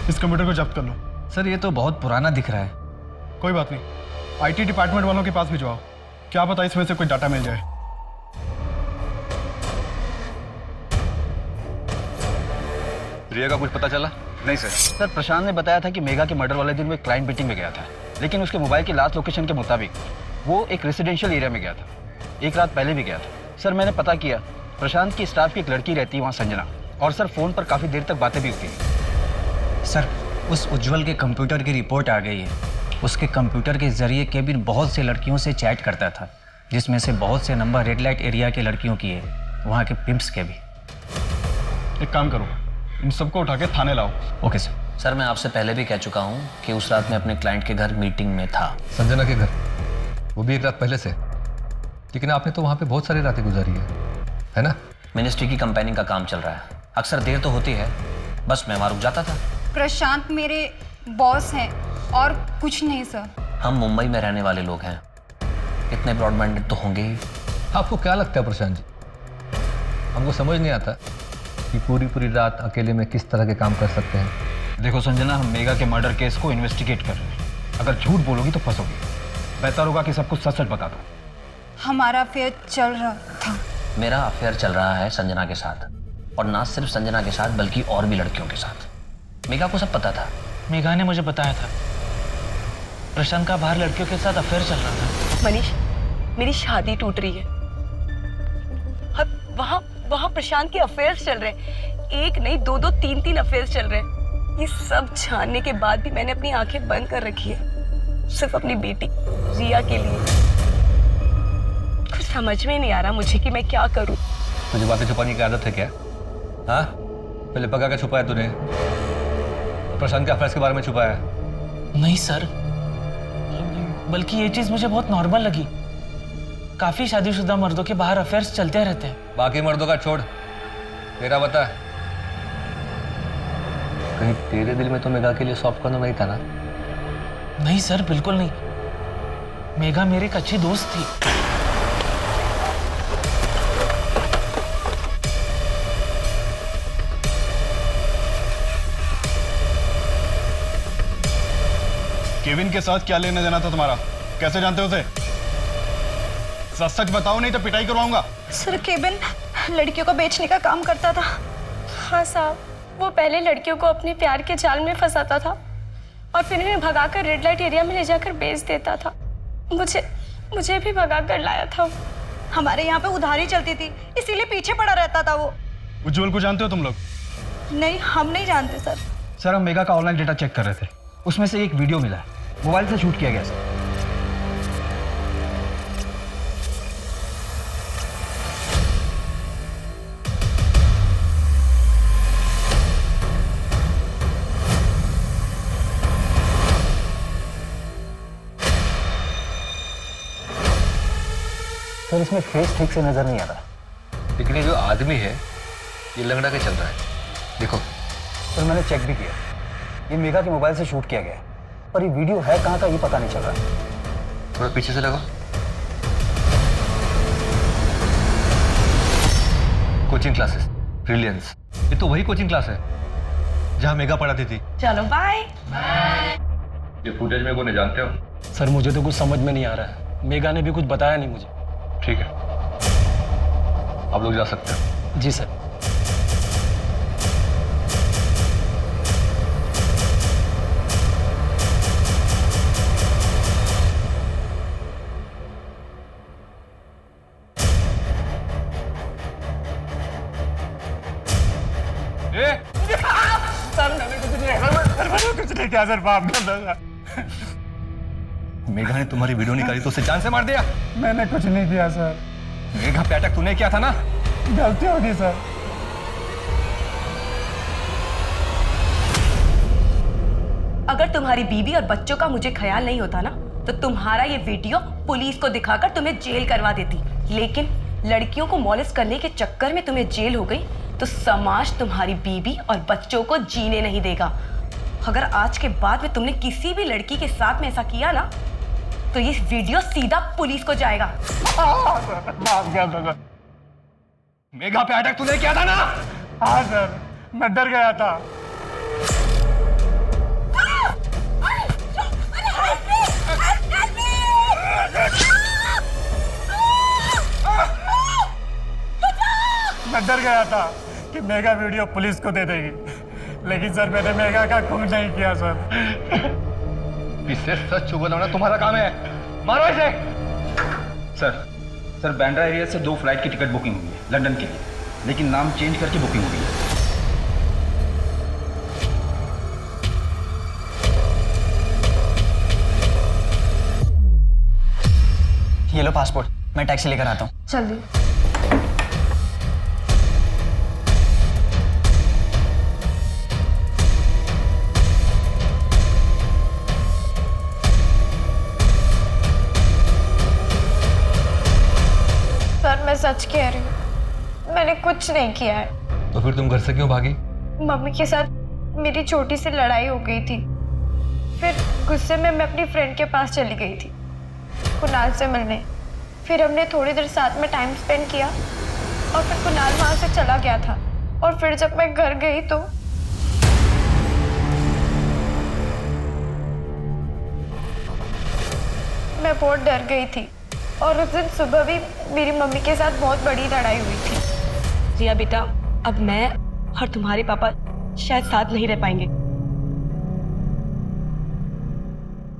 इस कंप्यूटर को जब्त कर लो। सर ये तो बहुत पुराना दिख रहा है। कोई बात नहीं, आईटी डिपार्टमेंट वालों के पास भिजवाओ, क्या पता इसमें से कोई डाटा मिल जाए। रिया का कुछ पता चला? नहीं सर। सर प्रशांत ने बताया था कि मेघा के मर्डर वाले दिन वो एक क्लाइंट मीटिंग में गया था, लेकिन उसके मोबाइल की लास्ट लोकेशन के मुताबिक वो एक रेजिडेंशियल एरिया में गया था, एक रात पहले भी गया था। सर मैंने पता किया, प्रशांत की स्टाफ की एक लड़की रहती है वहाँ, संजना, और सर फ़ोन पर काफ़ी देर तक बातें भी होती हैं। सर उस उज्जवल के कंप्यूटर की रिपोर्ट आ गई है। उसके कंप्यूटर के जरिए केबिन बहुत से लड़कियों से चैट करता था, जिसमें से बहुत से नंबर रेड लाइट एरिया के लड़कियों की है, वहाँ के पिम्प्स के भी। एक काम करो, इन सबको उठा के थाने लाओ। Okay sir. सर मैं आपसे पहले भी कह चुका हूँ कि उस रात मैं अपने क्लाइंट के घर मीटिंग में था। संजना के घर, वो भी एक रात पहले से, लेकिन आपने तो वहाँ पे बहुत सारी रातें गुजारी है ना? मिनिस्ट्री की कंपेनिंग का काम चल रहा है, अक्सर देर तो होती है, बस मैं वहाँ रुक जाता था। प्रशांत मेरे बॉस हैं और कुछ नहीं सर। हम मुंबई में रहने वाले लोग हैं, इतने ब्रॉड माइंडेड तो होंगे ही। आपको क्या लगता है प्रशांत जी, हमको समझ नहीं आता कि पूरी रात अकेले में किस तरह के काम कर सकते हैं। देखो संजना, हम मेघा के मर्डर केस को इन्वेस्टिगेट कर रहे हैं। अगर झूठ बोलोगी तो फंसोगी, बेहतर होगा कि सब कुछ सच सच बता दो। हमारा अफेयर चल रहा था। मेरा अफेयर चल रहा है संजना के साथ, और ना सिर्फ संजना के साथ बल्कि और भी लड़कियों के साथ। मेघा को सब पता था। मेघा ने मुझे बताया था प्रशांत का बाहर लड़कियों के साथ अफेयर चल रहा था। मनीष, मेरी शादी टूट रही है और वहाँ प्रशांत के अफेयर्स चल रहे हैं। एक नहीं, दो, तीन अफेयर्स चल रहे हैं। ये सब जानने के बाद भी मैंने अपनी आंखें बंद कर रखी है, सिर्फ अपनी बेटी रिया के लिए। कुछ समझ में नहीं आ रहा मुझे कि मैं क्या करूं। तुझे बातें छुपाने की आदत है क्या? हाँ, पहले पका के छुपाया तूने, प्रशांत के अफेयर्स के बारे में छुपाया। नहीं सर, बल्कि ये चीज मुझे बहुत नॉर्मल लगी। काफी शादीशुदा मर्दों के बाहर अफेयर्स चलते रहते हैं। बाकी मर्दों का छोड़, तेरा बता। कहीं तेरे दिल में तो मेघा के लिए सॉफ्ट कॉर्नर नहीं था ना? नहीं सर, बिल्कुल नहीं। मेघा मेरी एक अच्छी दोस्त थी। केविन के साथ क्या लेना देना था तुम्हारा? कैसे जानते हो उसे? सच सच बताओ, नहीं तो पिटाई करवाऊंगा। सर केविन लड़कियों को बेचने का काम करता था। हाँ साहब, वो पहले लड़कियों को अपने प्यार के जाल में फंसाता था और फिर उन्हें भगाकर रेड लाइट एरिया में ले जाकर बेच देता था। मुझे भी भगाकर लाया था। हमारे यहाँ पे उधारी चलती थी, इसीलिए पीछे पड़ा रहता था वो। उज्जवल को जानते हो तुम लोग? नहीं, हम नहीं जानते सर। सर हम मेघा का ऑनलाइन डेटा चेक कर रहे थे, उसमें से एक वीडियो मिला है, मोबाइल से शूट किया गया सर। सर इसमें फेस ठीक से नजर नहीं आ रहा, लेकिन ये जो आदमी है ये लंगड़ा के चल रहा है। देखो सर मैंने चेक भी किया, ये मेघा के मोबाइल से शूट किया गया है, पर ये वीडियो है कहाँ का ये पता नहीं चल रहा। थोड़ा पीछे से लगाओ। कोचिंग क्लासेस, ब्रिलियंस, ये तो वही कोचिंग क्लास है जहाँ मेघा पढ़ाती थी। चलो बाय। ये फुटेज में कौन है जानते हो? सर मुझे तो कुछ समझ में नहीं आ रहा है, मेघा ने भी कुछ बताया नहीं मुझे। ठीक है, आप लोग जा सकते हो। जी सर। सर मैंने कुछ नहीं किया सर, माफ कर दो सर। मेघा ने तुम्हारी वीडियो निकाली तो उसे जान से मार दिया? मैंने कुछ नहीं किया सर। मेघा पे अटैक तूने किया था ना? गलती होगी सर। अगर तुम्हारी बीवी और बच्चों का मुझे ख्याल नहीं होता ना, तो तुम्हारा ये वीडियो पुलिस को दिखाकर तुम्हें जेल करवा देती। लेकिन लड़कियों को मॉलेस्ट करने के चक्कर में तुम्हें जेल हो गई, तो समाज तुम्हारी बीवी और बच्चों को जीने नहीं देगा। अगर आज के बाद में तुमने किसी भी लड़की के साथ में ऐसा किया ना, तो ये वीडियो सीधा पुलिस को जाएगा। माफ कर दो सर। मेघा पे अटैक तूने किया था ना? हाँ सर, मैं डर गया था। मैं डर गया था कि मेगा वीडियो पुलिस को दे देगी, लेकिन सर मैंने मेगा का खून नहीं किया सर। इससे सच छुपाना तुम्हारा काम है, मारो इसे। सर बांद्रा एरिया से 2 फ्लाइट की टिकट बुकिंग हुई है लंदन के लिए, लेकिन नाम चेंज करके बुकिंग हुई है। ये लो पासपोर्ट, मैं टैक्सी लेकर आता हूँ। जल्दी। सर मैं सच कह रही हूँ, मैंने कुछ नहीं किया है। तो फिर तुम घर से क्यों भागी? मम्मी के साथ मेरी छोटी सी लड़ाई हो गई थी, फिर गुस्से में मैं अपनी फ्रेंड के पास चली गई थी कुणाल से मिलने। फिर हमने थोड़ी देर साथ में टाइम स्पेंड किया और फिर कुणाल वहां से चला गया था। और फिर जब मैं घर गई तो मैं बहुत डर गई थी और उस दिन सुबह भी मेरी मम्मी के साथ बहुत बड़ी लड़ाई हुई थी। रिया बेटा, अब मैं और तुम्हारे पापा शायद साथ नहीं रह पाएंगे।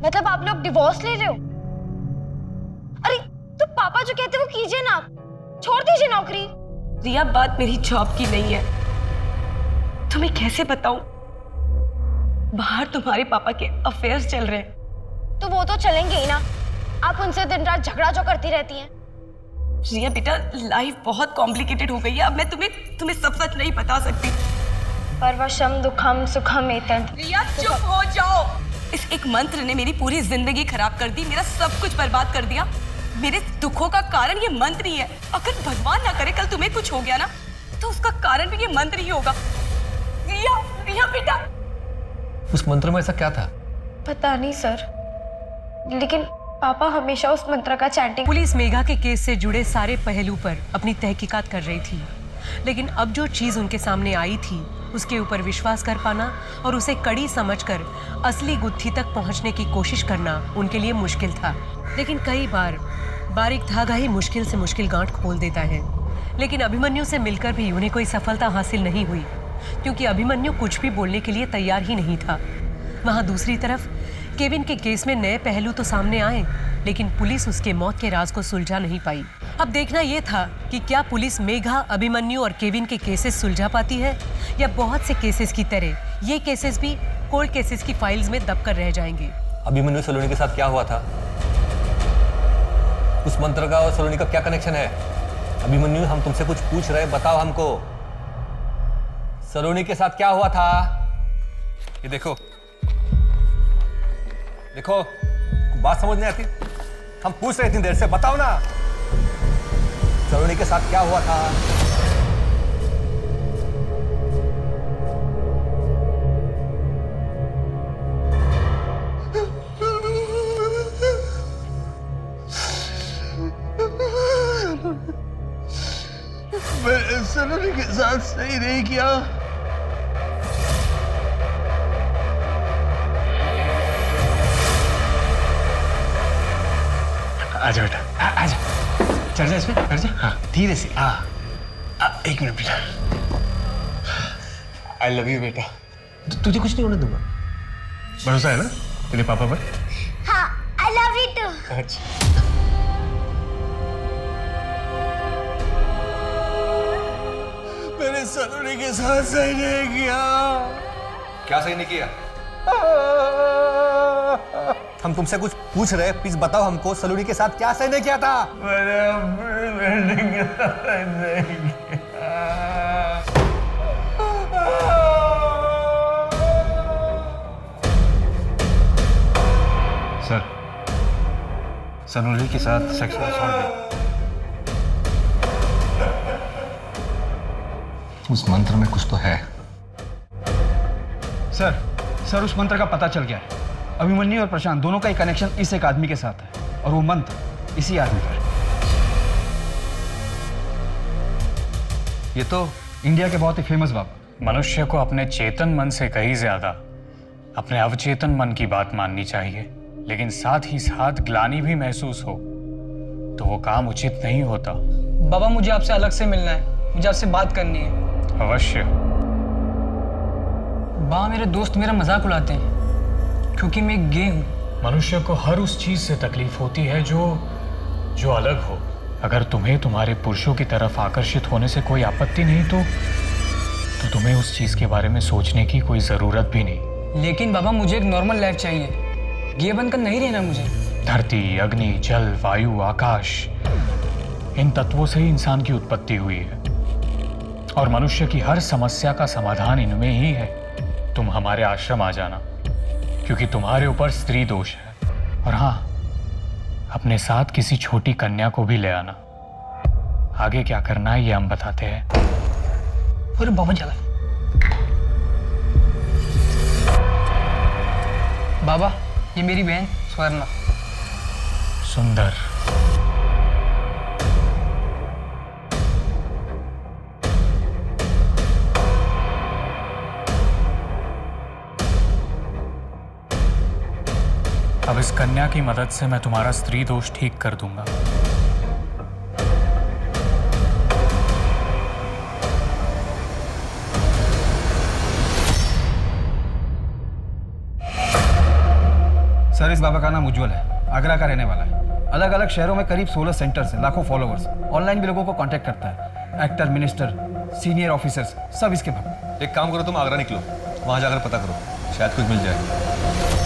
मतलब आप लोग डिवोर्स ले रहे हो? अरे तो पापा जो कहते हैं वो कीजिए ना, छोड़ दीजिए नौकरी। रिया, बात मेरी जॉब की नहीं है। तुम्हें कैसे बताऊं, बाहर तुम्हारे पापा के अफेयर्स चल रहे हैं। तो वो तो चलेंगे ही ना, आप उनसे दिन रात झगड़ा जो करती रहती हैं। रिया बेटा, लाइफ बहुत कॉम्प्लिकेटेड हो गई है। अब मैं तुम्हें सब सच नहीं बता सकती। परवशम दुखम सुखम एतद। रिया चुप हो जाओ। इस एक मंत्र ने मेरी पूरी जिंदगी खराब कर दी, मेरा सब कुछ बर्बाद कर दिया। मेरे दुखों का कारण ये मंत्र ही है। अगर भगवान ना करे कल तुम्हें कुछ हो गया ना, तो उसका कारण भी ये मंत्र ही होगा। रिया, रिया बेटा। उस मंत्र में ऐसा क्या था? पता नहीं सर, लेकिन पापा हमेशा उस मंत्र का चैंटिंग। पुलिस मेघा के केस से जुड़े सारे पहलू पर अपनी तहकीकात कर रही थी, लेकिन अब जो चीज उनके सामने आई थी उसके ऊपर विश्वास कर पाना और उसे कड़ी समझकर असली गुत्थी तक पहुंचने की कोशिश करना उनके लिए मुश्किल था। लेकिन कई बार बारीक धागा ही मुश्किल से मुश्किल गांठ खोल देता है। लेकिन अभिमन्यु से मिलकर भी उन्हें कोई सफलता हासिल नहीं हुई, क्योंकि अभिमन्यु कुछ भी बोलने के लिए तैयार ही नहीं था। वहां दूसरी तरफ केविन के केस में नए पहलू तो सामने आए, लेकिन पुलिस उसके मौत के राज को सुलझा नहीं पाई। अब देखना यह था कि क्या पुलिस मेघा, अभिमन्यु और केविन के केसेस सुलझा पाती है, या बहुत से केसेस की तरह ये केसेस भी कोल्ड केसेस की फाइल्स में दबकर रह जाएंगे। अभिमन्यु सलोनी के साथ क्या हुआ था? उस मंत्र का और सलोनी का क्या कनेक्शन है? अभिमन्यु, हम तुमसे कुछ पूछ रहे, बताओ हमको। सलोनी के साथ क्या हुआ था? ये देखो, देखो, बात समझ नहीं आती? हम पूछ रहे इतनी देर से, बताओ ना, सलोनी के साथ क्या हुआ था? मैंने सलोनी के साथ सही नहीं किया। आजा बेटा, आजा, चढ़ जा इसमें, चढ़ जा। हाँ, धीरे से। एक मिनट बेटा। आई लव यू बेटा। तुझे कुछ नहीं होने दूंगा, भरोसा है ना तेरे पापा पर? हाँ, आई लव यू टू। अच्छा, मैंने सलोनी के साथ सही नहीं किया। क्या सही नहीं किया? हम तुमसे कुछ पूछ रहे, प्लीज बताओ हमको, सलोनी के साथ क्या सही नहीं किया था? मैंने अपनी बेटी के साथ सही नहीं किया। सर, सलोनी के साथ सेक्सुअल असॉल्ट। उस मंत्र में कुछ तो है। सर, उस मंत्र का पता चल गया है। अभिमन्यु और प्रशांत दोनों का एक कनेक्शन इस एक आदमी के साथ है, और वो मंत्र इसी आदमी का है। ये तो इंडिया के बहुत ही फेमस बाबा। मनुष्य को अपने चेतन मन से कहीं ज्यादा अपने अवचेतन मन की बात माननी चाहिए, लेकिन साथ ही साथ ग्लानि भी महसूस हो तो वो काम उचित नहीं होता। बाबा, मुझे आपसे अलग से मिलना है। मुझे आपसे बात करनी है। अवश्य। बा मेरे दोस्त मेरा मजाक उड़ाते हैं क्योंकि मैं गे हूँ। मनुष्य को हर उस चीज से तकलीफ होती है जो अलग हो। अगर तुम्हें तुम्हारे पुरुषों की तरफ आकर्षित होने से कोई आपत्ति नहीं तो तुम्हें उस चीज के बारे में सोचने की कोई जरूरत भी नहीं। लेकिन बाबा मुझे एक नॉर्मल लाइफ चाहिए, गे बनकर नहीं रहना मुझे। धरती, अग्नि, जल, वायु, आकाश, इन तत्वों से ही इंसान की उत्पत्ति हुई है और मनुष्य की हर समस्या का समाधान इनमें ही है। तुम हमारे आश्रम आ जाना क्योंकि तुम्हारे ऊपर स्त्री दोष है। और हाँ, अपने साथ किसी छोटी कन्या को भी ले आना। आगे क्या करना है ये हम बताते हैं। अरे बाबा चला। बाबा ये मेरी बहन स्वर्णा। सुंदर। अब इस कन्या की मदद से मैं तुम्हारा स्त्री दोष ठीक कर दूंगा। सर, इस बाबा का नाम उज्जवल है, आगरा का रहने वाला है। अलग अलग शहरों में करीब 16 सेंटर्स हैं, लाखों फॉलोवर्स। ऑनलाइन भी लोगों को कांटेक्ट करता है। एक्टर, मिनिस्टर, सीनियर ऑफिसर्स सब इसके भक्त। एक काम करो, तुम आगरा निकलो, वहां जाकर पता करो, शायद कुछ मिल जाए।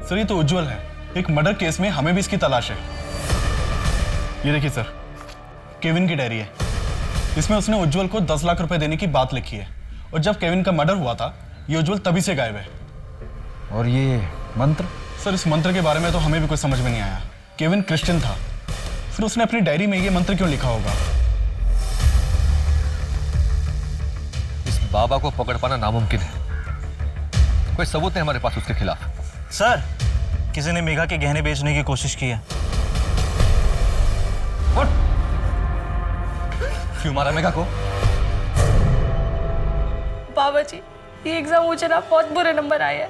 सर ये तो उज्जवल है। एक मर्डर केस में हमें भी इसकी तलाश है। ये देखिए सर, केविन की डायरी है। इसमें उसने उज्जवल को 10 लाख रुपए देने की बात लिखी है और जब केविन का मर्डर हुआ था ये उज्जवल तभी से गायब है। और ये मंत्र? सर इस मंत्र के बारे में तो हमें भी कुछ समझ में नहीं आया। केविन क्रिश्चियन था, फिर उसने अपनी डायरी में ये मंत्र क्यों लिखा होगा? इस बाबा को पकड़ पाना नामुमकिन है। कोई सबूत नहीं हमारे पास उसके खिलाफ। सर, किसी ने मेघा के गहने बेचने की कोशिश की है। क्यों मारा मेघा को? बाबा जी, ये एग्जाम मुझे ना बहुत बुरे नंबर आए हैं।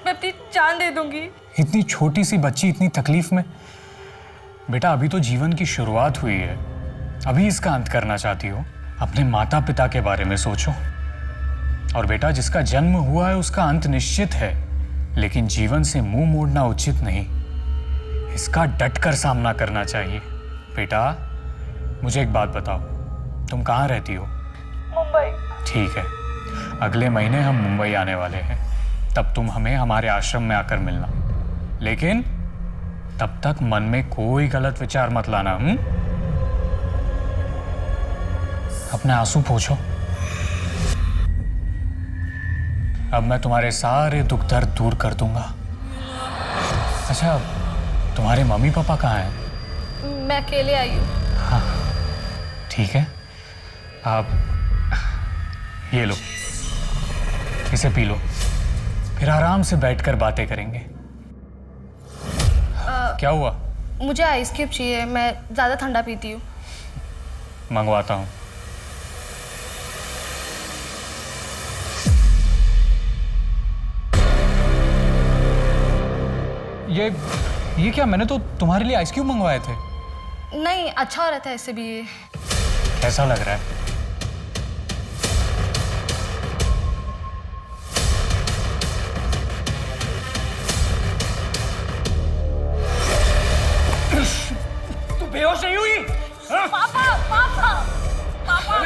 मैं अपनी जान दे दूंगी। इतनी छोटी सी बच्ची इतनी तकलीफ में। बेटा अभी तो जीवन की शुरुआत हुई है, अभी इसका अंत करना चाहती हो? अपने माता पिता के बारे में सोचो। और बेटा जिसका जन्म हुआ है उसका अंत निश्चित है, लेकिन जीवन से मुंह मोड़ना उचित नहीं। इसका डटकर सामना करना चाहिए। बेटा मुझे एक बात बताओ, तुम कहाँ रहती हो? मुंबई। ठीक है, अगले महीने हम मुंबई आने वाले हैं, तब तुम हमें हमारे आश्रम में आकर मिलना। लेकिन तब तक मन में कोई गलत विचार मत लाना। अपने आंसू पोंछो। अब मैं तुम्हारे सारे दुख दर्द दूर कर दूंगा। अच्छा, तुम्हारे मम्मी पापा कहाँ हैं? मैं अकेले आई हूँ। हाँ ठीक है, आप ये लो, इसे पी लो, फिर आराम से बैठकर बातें करेंगे। क्या हुआ? मुझे आइस क्यूब चाहिए, मैं ज़्यादा ठंडा पीती हूँ। मंगवाता हूँ। ये क्या? मैंने तो तुम्हारे लिए आइस क्यूब मंगवाए थे। नहीं, अच्छा हो रहा था इससे भी। ये कैसा लग रहा है? तू बेहोश नहीं हुई? पापा, पापा, पापा।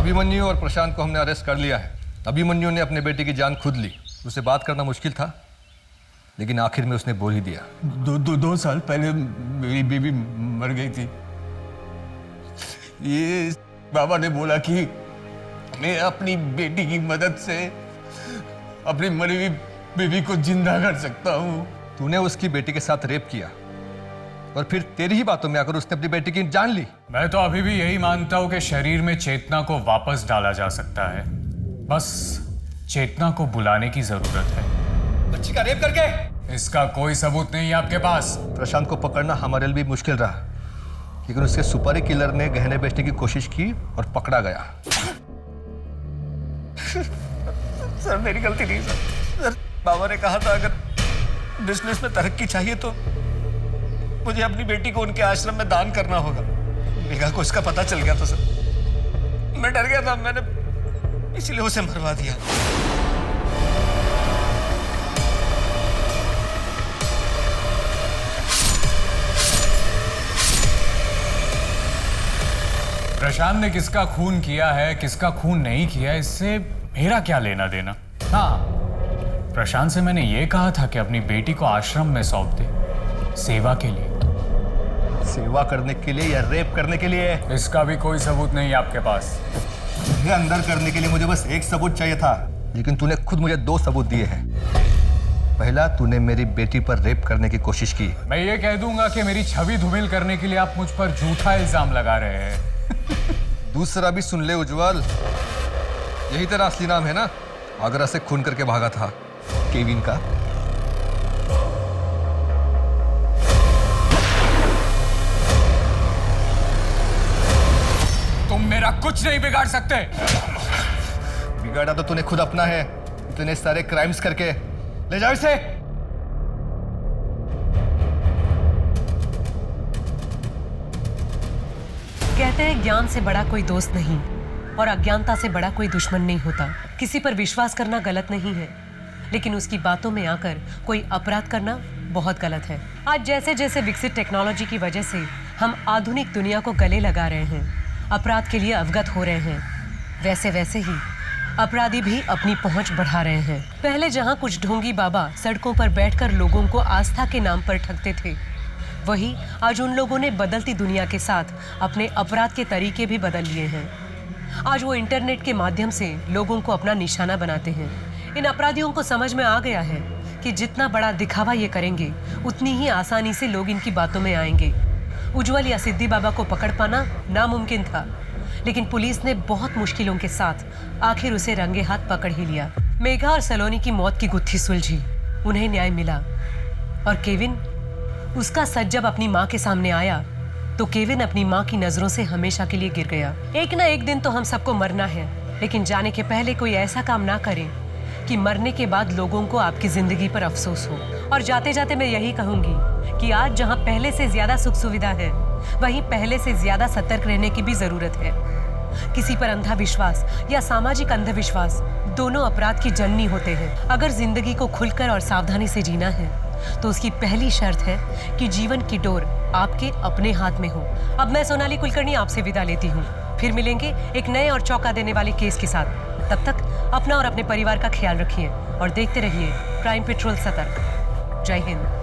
अभिमन्यु और प्रशांत को हमने अरेस्ट कर लिया है। अभिमन्यु ने अपने बेटे की जान खुद ली। उससे बात करना मुश्किल था, लेकिन आखिर में उसने बोल ही दिया। दो साल पहले मेरी बेबी मर गई थी। ये बाबा ने बोला कि मैं अपनी बेटी की मदद से अपनी मरी हुई बेबी को जिंदा कर सकता हूँ। तूने उसकी बेटी के साथ रेप किया और फिर तेरी ही बातों में आकर उसने अपनी बेटी की जान ली। मैं तो अभी भी यही मानता हूं कि शरीर में चेतना को वापस डाला जा सकता है, बस चेतना को बुलाने की जरूरत है। बच्ची का रेप करके? इसका कोई सबूत नहीं है आपके पास। प्रशांत को पकड़ना हमारे लिए भी मुश्किल रहा, लेकिन उसके सुपारी किलर ने गहने बेचने की कोशिश की और पकड़ा गया। सर मेरी गलती नहीं सर। सर बाबा ने कहा था अगर बिजनेस में तरक्की चाहिए तो मुझे अपनी बेटी को उनके आश्रम में दान करना होगा। मेघा को इसका पता चल गया था सर, मैं डर गया था, मैंने इसलिए उसे मरवा दिया। प्रशांत ने किसका खून किया है, किसका खून नहीं किया, इससे मेरा क्या लेना देना। हाँ, प्रशांत से मैंने ये कहा था कि अपनी बेटी को आश्रम में सौंप दे, सेवा के लिए। सेवा करने के लिए या रेप करने के लिए? इसका भी कोई सबूत नहीं है आपके पास। ये अंदर करने के लिए मुझे बस एक सबूत चाहिए था, लेकिन तूने खुद मुझे 2 सबूत दिए हैं। पहला, तूने मेरी बेटी पर रेप करने की कोशिश की। मैं ये कह दूंगा कि मेरी छवि धूमिल करने के लिए आप मुझ पर झूठा इल्जाम लगा रहे हैं। दूसरा भी सुन ले उज्जवल, यही तेरा असली नाम है ना? आगरा से खून करके भागा था, केविन का। तुम मेरा कुछ नहीं बिगाड़ सकते। बिगाड़ा तो तूने खुद अपना है, इतने सारे क्राइम्स करके। ले जाओ इसे। कहते हैं ज्ञान से बड़ा कोई दोस्त नहीं और अज्ञानता से बड़ा कोई दुश्मन नहीं होता। किसी पर विश्वास करना गलत नहीं है, लेकिन उसकी बातों में आकर कोई अपराध करना बहुत गलत है। आज जैसे जैसे विकसित टेक्नोलॉजी की वजह से हम आधुनिक दुनिया को गले लगा रहे हैं, अपराध के लिए अवगत हो रहे हैं, वैसे वैसे ही अपराधी भी अपनी पहुंच बढ़ा रहे हैं। पहले जहां कुछ ढोंगी बाबा सड़कों पर बैठकर लोगों को आस्था के नाम पर ठगते थे, वही आज उन लोगों ने बदलती दुनिया के साथ अपने अपराध के तरीके भी बदल लिए हैं। आज वो इंटरनेट के माध्यम से लोगों को अपना निशाना बनाते हैं। इन अपराधियों को समझ में आ गया है कि जितना बड़ा दिखावा ये करेंगे, उतनी ही आसानी से लोग इनकी बातों में आएंगे। उज्जवल या सिद्धि बाबा को पकड़ पाना नामुमकिन था, लेकिन पुलिस ने बहुत मुश्किलों के साथ आखिर उसे रंगे हाथ पकड़ ही लिया। मेघा और सलोनी की मौत की गुत्थी सुलझी, उन्हें न्याय मिला। और केविन, उसका सच जब अपनी माँ के सामने आया तो केविन अपनी माँ की नजरों से हमेशा के लिए गिर गया। एक ना एक दिन तो हम सबको मरना है, लेकिन जाने के पहले कोई ऐसा काम ना करें कि मरने के बाद लोगों को आपकी जिंदगी पर अफसोस हो। और जाते जाते मैं यही कहूंगी कि आज जहां पहले से ज्यादा सुख सुविधा है, वहीं पहले से ज्यादा सतर्क रहने की भी जरूरत है। किसी पर अंधा विश्वास या सामाजिक अंधविश्वास दोनों अपराध की जननी होते हैं। अगर जिंदगी को खुलकर और सावधानी से जीना है तो उसकी पहली शर्त है कि जीवन की डोर आपके अपने हाथ में हो। अब मैं सोनाली कुलकर्णी आपसे विदा लेती हूँ। फिर मिलेंगे एक नए और चौंका देने वाले केस के साथ। तब तक अपना और अपने परिवार का ख्याल रखिए और देखते रहिए क्राइम पेट्रोल सतर्क। जय हिंद।